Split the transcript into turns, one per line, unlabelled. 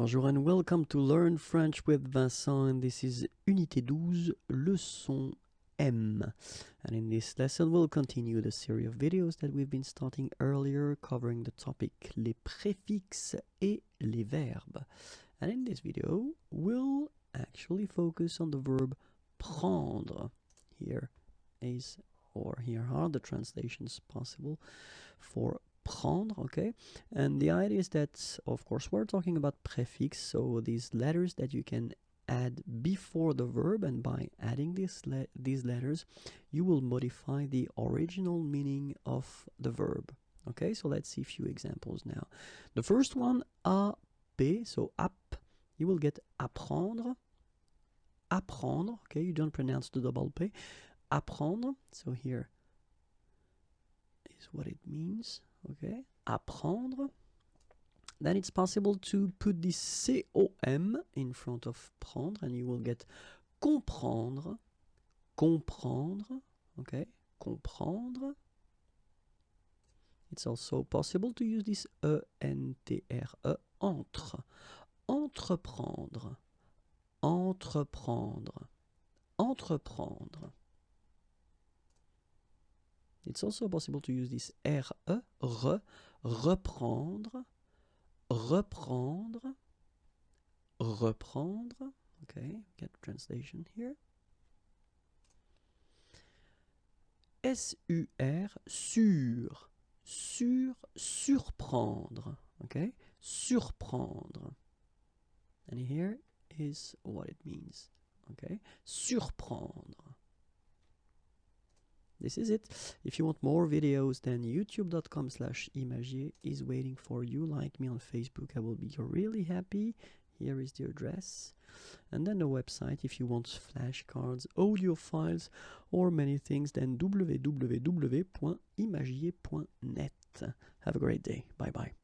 Bonjour and welcome to Learn French with Vincent, and this is Unité 12, leçon M. And in this lesson we'll continue the series of videos that we've been starting earlier covering the topic les préfixes et les verbes. And in this video we'll actually focus on the verb prendre. Here are the translations possible for prendre, okay? And the idea is that, of course, we're talking about prefix, so these letters that you can add before the verb, and by adding these letters, you will modify the original meaning of the verb. Okay, so let's see a few examples now. The first one, ap, so ap, you will get apprendre, apprendre, okay, you don't pronounce the double P, apprendre, so here is what it means. Okay, apprendre. Then it's possible to put this com in front of prendre, and you will get comprendre, comprendre. Okay, comprendre. It's also possible to use this entre, entre, entreprendre, entreprendre, entreprendre. It's also possible to use this reprendre, reprendre, reprendre. Okay, get translation here. Sur, surprendre. Okay, surprendre. And here is what it means. Okay, surprendre. This is it. If you want more videos, then youtube.com/imagier is waiting for you. Like me on Facebook, I will be really happy. Here is the address. And then the website, if you want flashcards, audio files, or many things, then www.imagier.net. Have a great day. Bye-bye.